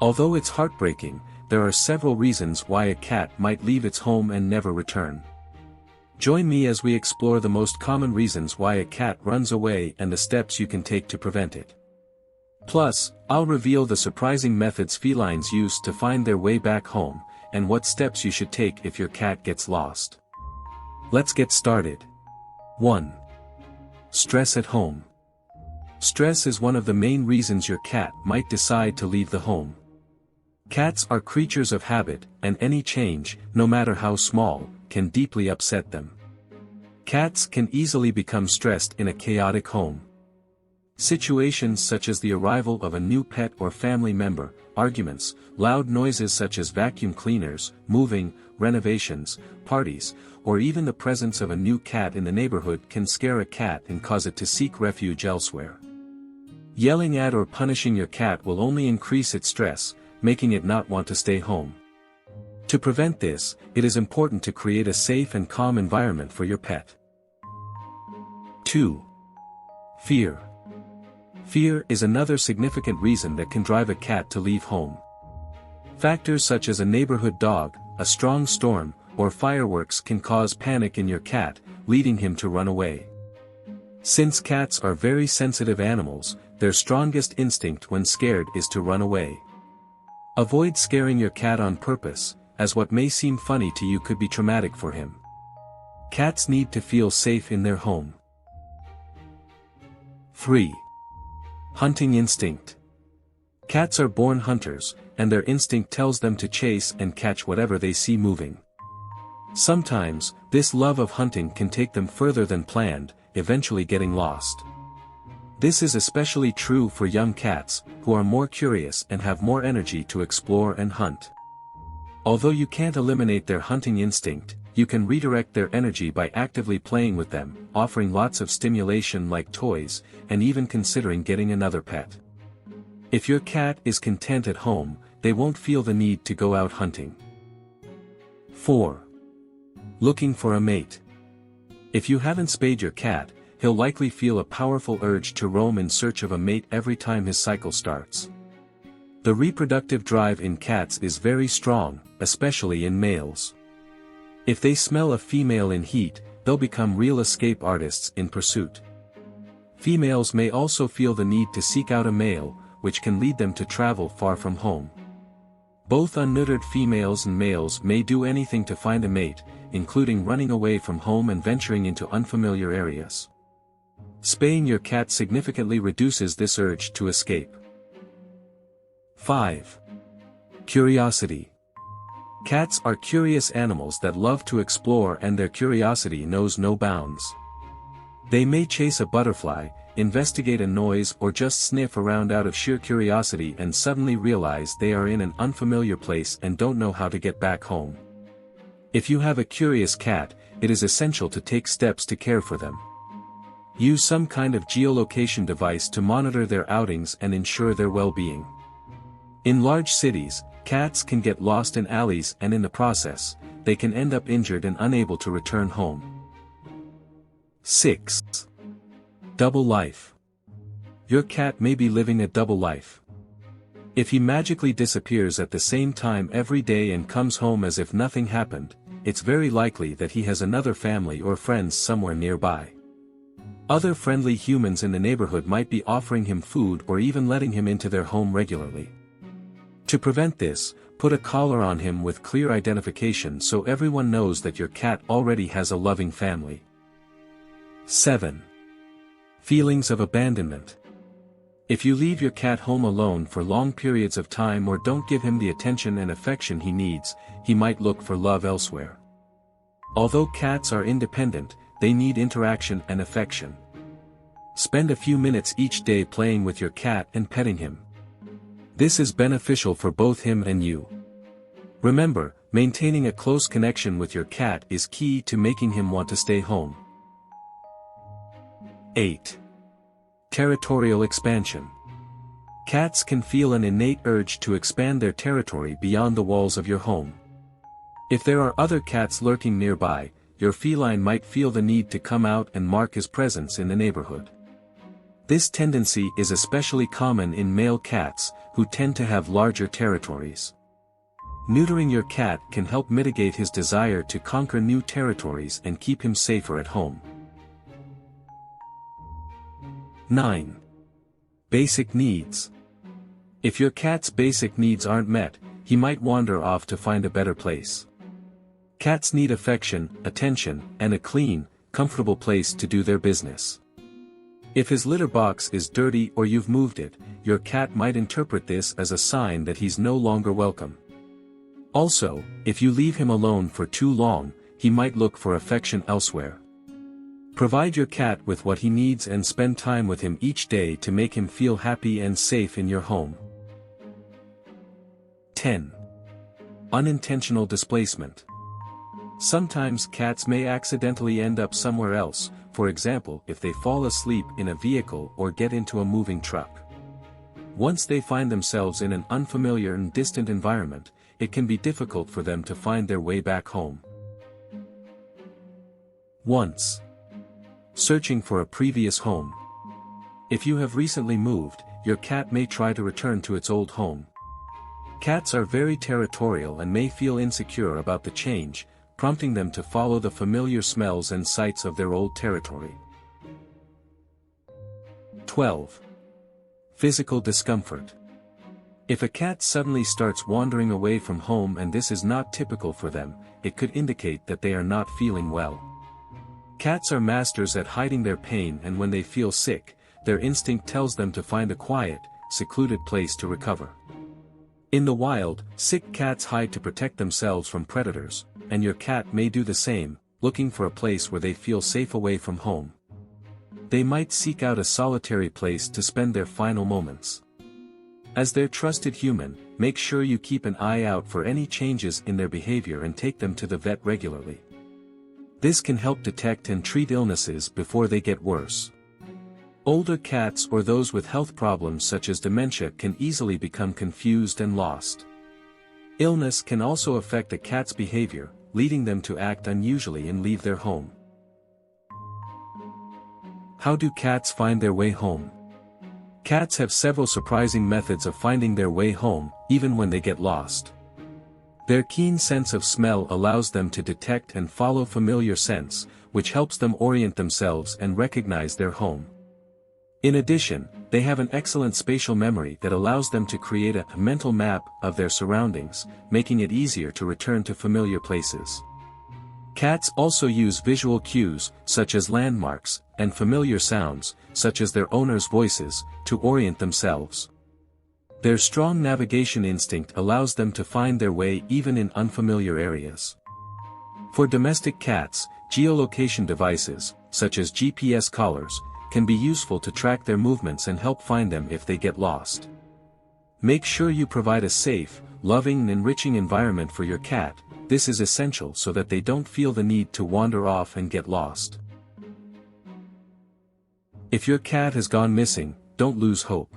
Although it's heartbreaking, there are several reasons why a cat might leave its home and never return. Join me as we explore the most common reasons why a cat runs away and the steps you can take to prevent it. Plus, I'll reveal the surprising methods felines use to find their way back home, and what steps you should take if your cat gets lost. Let's get started. 1. Stress at home. Stress is one of the main reasons your cat might decide to leave the home. Cats are creatures of habit, and any change, no matter how small, can deeply upset them. Cats can easily become stressed in a chaotic home. Situations such as the arrival of a new pet or family member, arguments, loud noises such as vacuum cleaners, moving, renovations, parties, or even the presence of a new cat in the neighborhood can scare a cat and cause it to seek refuge elsewhere. Yelling at or punishing your cat will only increase its stress, making it not want to stay home. To prevent this, it is important to create a safe and calm environment for your pet. 2. Fear. Fear is another significant reason that can drive a cat to leave home. Factors such as a neighborhood dog, a strong storm, or fireworks can cause panic in your cat, leading him to run away. Since cats are very sensitive animals, their strongest instinct when scared is to run away. Avoid scaring your cat on purpose, as what may seem funny to you could be traumatic for him. Cats need to feel safe in their home. 3. Hunting instinct. Cats are born hunters, and their instinct tells them to chase and catch whatever they see moving. Sometimes, this love of hunting can take them further than planned, eventually getting lost. This is especially true for young cats, who are more curious and have more energy to explore and hunt. Although you can't eliminate their hunting instinct, you can redirect their energy by actively playing with them, offering lots of stimulation like toys, and even considering getting another pet. If your cat is content at home, they won't feel the need to go out hunting. 4. Looking for a mate. If you haven't spayed your cat, he'll likely feel a powerful urge to roam in search of a mate every time his cycle starts. The reproductive drive in cats is very strong, especially in males. If they smell a female in heat, they'll become real escape artists in pursuit. Females may also feel the need to seek out a male, which can lead them to travel far from home. Both unneutered females and males may do anything to find a mate, including running away from home and venturing into unfamiliar areas. Spaying your cat significantly reduces this urge to escape. 5. Curiosity. Cats are curious animals that love to explore, and their curiosity knows no bounds. They may chase a butterfly, investigate a noise, or just sniff around out of sheer curiosity and suddenly realize they are in an unfamiliar place and don't know how to get back home. If you have a curious cat, it is essential to take steps to care for them. Use some kind of geolocation device to monitor their outings and ensure their well-being. In large cities, cats can get lost in alleys, and in the process, they can end up injured and unable to return home. 6. Double life. Your cat may be living a double life. If he magically disappears at the same time every day and comes home as if nothing happened, it's very likely that he has another family or friends somewhere nearby. Other friendly humans in the neighborhood might be offering him food or even letting him into their home regularly. To prevent this, put a collar on him with clear identification so everyone knows that your cat already has a loving family. 7. Feelings of abandonment. If you leave your cat home alone for long periods of time or don't give him the attention and affection he needs, he might look for love elsewhere. Although cats are independent, they need interaction and affection. Spend a few minutes each day playing with your cat and petting him. This is beneficial for both him and you. Remember, maintaining a close connection with your cat is key to making him want to stay home. 8. Territorial expansion. Cats can feel an innate urge to expand their territory beyond the walls of your home. If there are other cats lurking nearby, your feline might feel the need to come out and mark his presence in the neighborhood. This tendency is especially common in male cats, who tend to have larger territories. Neutering your cat can help mitigate his desire to conquer new territories and keep him safer at home. 9. Basic needs. If your cat's basic needs aren't met, he might wander off to find a better place. Cats need affection, attention, and a clean, comfortable place to do their business. If his litter box is dirty or you've moved it, your cat might interpret this as a sign that he's no longer welcome. Also, if you leave him alone for too long, he might look for affection elsewhere. Provide your cat with what he needs and spend time with him each day to make him feel happy and safe in your home. 10. Unintentional displacement. Sometimes cats may accidentally end up somewhere else, for example if they fall asleep in a vehicle or get into a moving truck. Once they find themselves in an unfamiliar and distant environment, it can be difficult for them to find their way back home. Once. Searching for a previous home. If you have recently moved, your cat may try to return to its old home. Cats are very territorial and may feel insecure about the change, prompting them to follow the familiar smells and sights of their old territory. 12. Physical discomfort. If a cat suddenly starts wandering away from home and this is not typical for them, it could indicate that they are not feeling well. Cats are masters at hiding their pain, and when they feel sick, their instinct tells them to find a quiet, secluded place to recover. In the wild, sick cats hide to protect themselves from predators, and your cat may do the same, looking for a place where they feel safe away from home. They might seek out a solitary place to spend their final moments. As their trusted human, make sure you keep an eye out for any changes in their behavior and take them to the vet regularly. This can help detect and treat illnesses before they get worse. Older cats or those with health problems such as dementia can easily become confused and lost. Illness can also affect a cat's behavior, leading them to act unusually and leave their home. How do cats find their way home? Cats have several surprising methods of finding their way home, even when they get lost. Their keen sense of smell allows them to detect and follow familiar scents, which helps them orient themselves and recognize their home. In addition, they have an excellent spatial memory that allows them to create a mental map of their surroundings, making it easier to return to familiar places. Cats also use visual cues, such as landmarks, and familiar sounds, such as their owners' voices, to orient themselves. Their strong navigation instinct allows them to find their way even in unfamiliar areas. For domestic cats, geolocation devices, such as GPS collars, can be useful to track their movements and help find them if they get lost. Make sure you provide a safe, loving and enriching environment for your cat. This is essential so that they don't feel the need to wander off and get lost. If your cat has gone missing, don't lose hope.